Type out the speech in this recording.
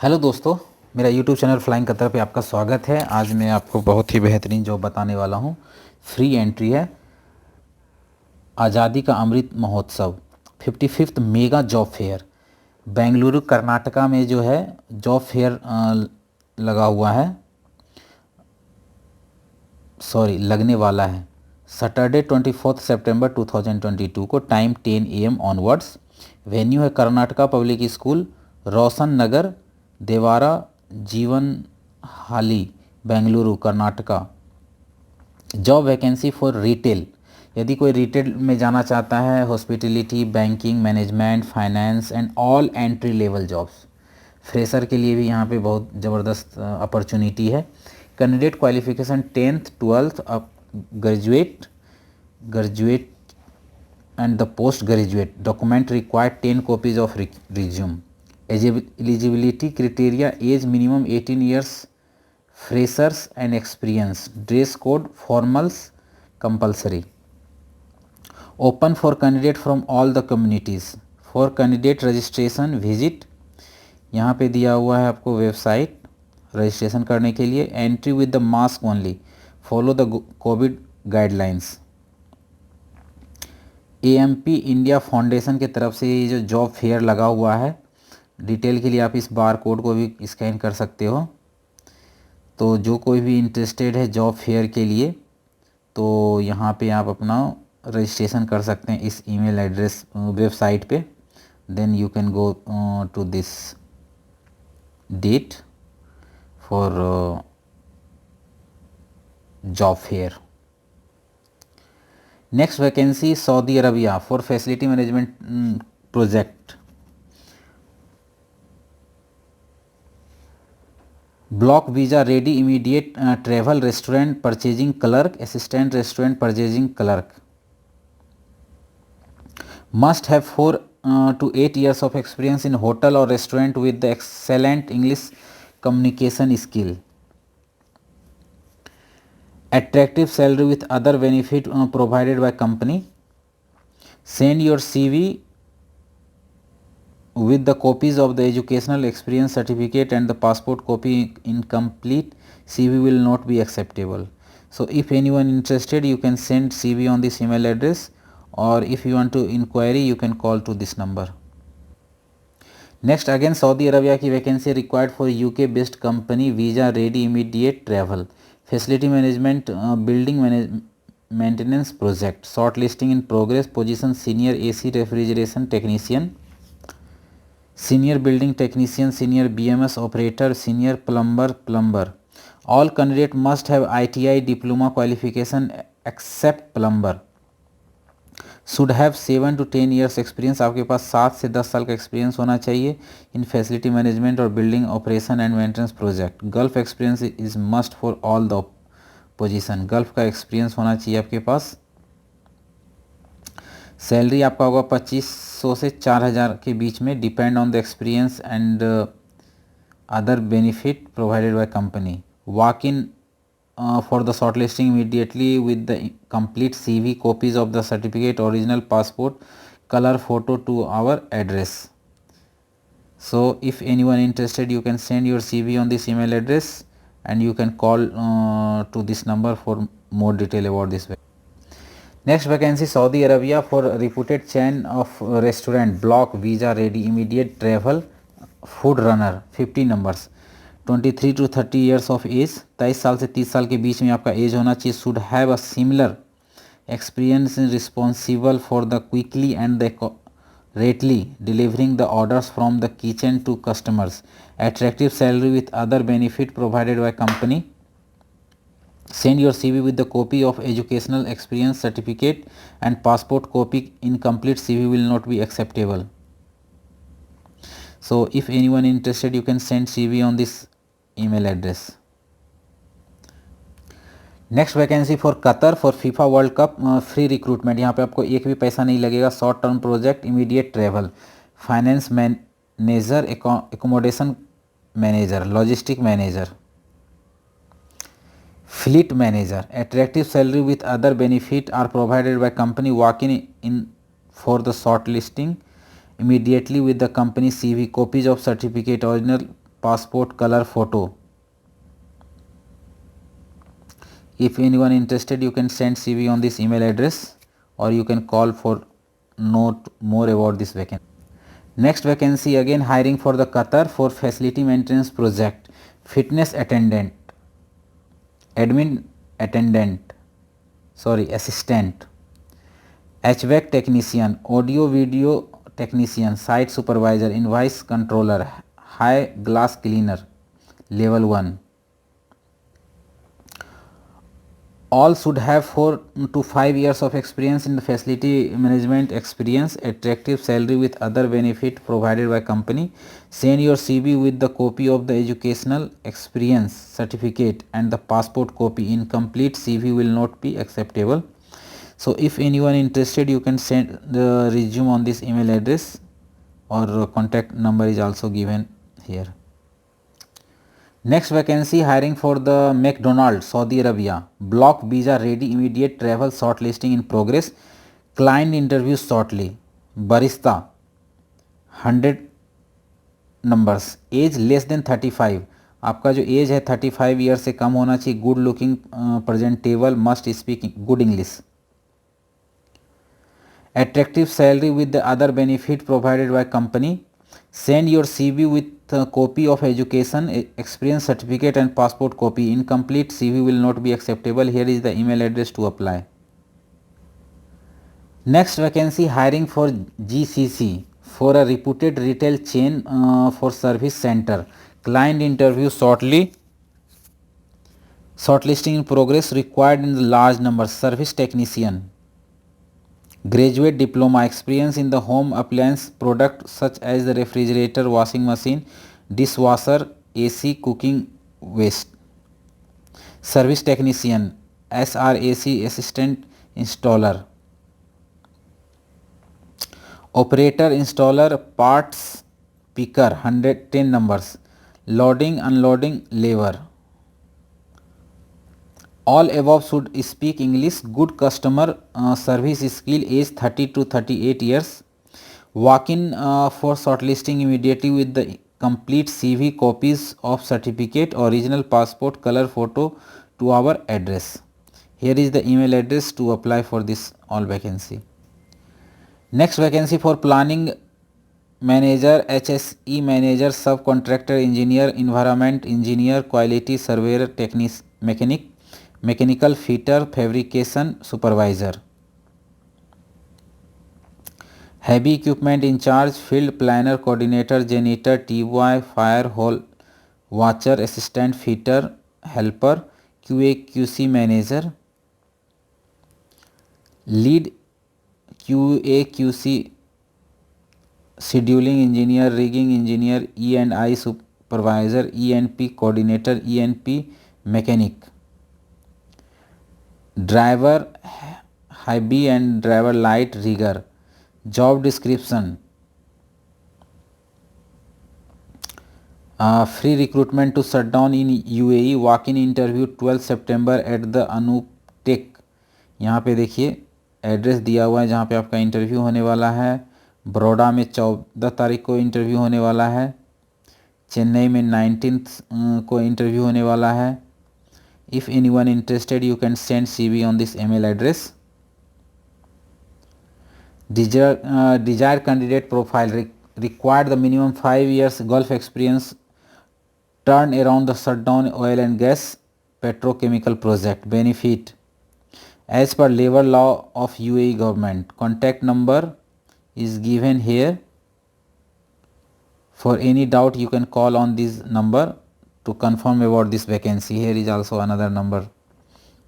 Hello दोस्तों, मेरा YouTube channel flying Qatar पे आपका स्वागत है। आज मैं आपको बहुत ही बेहतरीन जॉब बताने वाला हूँ। फ्री एंट्री है। आज़ादी का Amrit Mahotsav 55th mega job fair Bengaluru Karnataka में जो है जॉब फेयर लगा हुआ है, लगने वाला है। सैटरडे 24 सितंबर 2022 को टाइम 10 AM ऑनवर्ड्स। वेन्यू है कर्नाटका पब्लिक स्कूल, रोशन नगर, देवारा, जीवन हाली, Bengaluru Karnataka. Job vacancy for retail, यदि कोई रिटेल में जाना चाहता है, hospitality, banking, management, finance and all entry level jobs. Fresher के लिए भी यहाँ पे बहुत ज़बरदस्त अपॉर्चुनिटी है। कैंडिडेट क्वालिफिकेशन 10th 12th अब graduate and the postgraduate. Document required 10 copies of resume. Eligibility criteria: age minimum 18 years, freshers and experience. Dress code formals compulsory. Open for candidate from all the communities. For candidate registration visit, यहाँ पे दिया हुआ है आपको website registration करने के लिए। Entry with the mask only, follow the Covid guidelines. AMP India foundation की तरफ से ये जो जॉब फेयर लगा हुआ है, डिटेल के लिए आप इस बार कोड को भी स्कैन कर सकते हो। तो जो कोई भी इंटरेस्टेड है जॉब फेयर के लिए, तो यहाँ पे आप अपना रजिस्ट्रेशन कर सकते हैं इस ईमेल एड्रेस वेबसाइट पे। Then you can go to this date for job fair. Next vacancy Saudi Arabia for facility management project. Block visa ready immediate travel restaurant purchasing clerk, assistant restaurant purchasing clerk. Must have 4 to 8 years of experience in hotel or restaurant with the excellent English communication skill. Attractive salary with other benefit provided by company. Send your CV with the copies of the educational experience certificate and the passport copy. Incomplete CV will not be acceptable. So if anyone interested, you can send CV on this email address, or if you want to inquiry, you can call to this number. Next again Saudi Arabia की vacancy required for UK based company, visa ready immediate travel, facility management building maintenance project, short listing in progress. Position senior AC refrigeration technician, senior building technician, senior BMS operator, senior plumber. All candidate must have ITI diploma qualification except plumber. Should have 7 to 10 years experience, आपके पास 7 से 10 साल का experience होना चाहिए इन facility management और building operation and maintenance project. Gulf experience is must for all the position, gulf का experience होना चाहिए आपके पास। सैलरी आपका होगा 2500 से 4000 के बीच में, depend on the experience and other benefit provided by company. Walk in for the shortlisting immediately with the complete CV, copies of the certificate, original passport, color photo to our address. So if anyone interested, you can send your CV on this email address and you can call to this number for more detail about this. Next vacancy Saudi Arabia for reputed chain of restaurant, block visa ready immediate travel, food runner, 50 numbers। 23 to 30 years of as, 23 साल से 30 साल के बीच में आपका age होना चाहिए। Should have a similar experience in responsible for the quickly and the rightly delivering the orders from the kitchen to customers. Attractive salary with other benefit provided by company. Send your CV with the copy of educational experience certificate and passport copy. Incomplete CV will not be acceptable. So if anyone interested, you can send CV on this email address. Next vacancy for Qatar for FIFA World Cup free recruitment. यहाँ पे आपको एक भी पैसा नहीं लगेगा। Short term project, immediate travel, finance manager, accommodation manager, logistic manager, fleet manager. Attractive salary with other benefit are provided by company. Walk in for the short listing immediately with the company CV, copies of certificate, original passport color photo. If anyone interested, you can send CV on this email address, or you can call for note more about this vacancy. Next vacancy, again hiring for the Qatar for facility maintenance project, fitness attendant, admin attendant, assistant, HVAC technician, audio video technician, site supervisor, invoice controller, high glass cleaner, level 1. All should have 4 to 5 years of experience in the facility management experience, attractive salary with other benefit provided by company. Send your CV with the copy of the educational experience certificate and the passport copy. Incomplete CV will not be acceptable. So if anyone interested, you can send the resume on this email address, or contact number is also given here. Next vacancy, hiring for the McDonald's, Saudi Arabia. Block visa ready, immediate travel, shortlisting in progress. Client interviews shortly. Barista, 100 numbers. Age less than 35. आपका जो as है 35 year से कम होना चाहिए. Good looking, presentable, must speak good English. Attractive salary with the other benefit provided by company. Send your CV with a copy of education experience certificate and passport copy. Incomplete CV will not be acceptable. Here is the email address to apply. Next vacancy, hiring for GCC for a reputed retail chain for service center. Client interview shortly. Shortlisting in progress, required in the large number. Service technician. Graduate diploma, experience in the home appliance product such as the refrigerator, washing machine, dishwasher, AC, cooking waste. Service technician, SRAC, assistant installer. Operator, installer, parts picker, 110 numbers. Loading, unloading, labor. All above should speak English. Good customer service skill, age 30 to 38 years. Walk-in for shortlisting immediately with the complete CV, copies of certificate, original passport, color photo to our address. Here is the email address to apply for this all vacancy. Next vacancy for planning manager, HSE manager, subcontractor engineer, environment engineer, quality surveyor, mechanic, mechanical fitter, fabrication supervisor. Heavy equipment in charge, field planner, coordinator, janitor, T-boy, fire hall watcher, assistant fitter, helper, QA QC manager, lead QA QC scheduling engineer, rigging engineer, E&I supervisor, E&P coordinator, E&P mechanic. Driver heavy and driver light rigger. Job description, free recruitment to shut down in UAE. Walk-in interview 12 September at the Anoop Tech. यहाँ पे देखिए address दिया हुआ है जहाँ पे आपका interview होने वाला है. बड़ौदा में 14 तारीख को इंटरव्यू होने वाला है. चेन्नई में 19 को इंटरव्यू होने वाला है. If anyone interested, you can send CV on this email address. Desired candidate profile, required the minimum 5 years Gulf experience, turn around the shutdown oil and gas petrochemical project. Benefit as per labor law of UAE government. Contact number is given here. For any doubt, you can call on this number to confirm about this vacancy. Here is also another number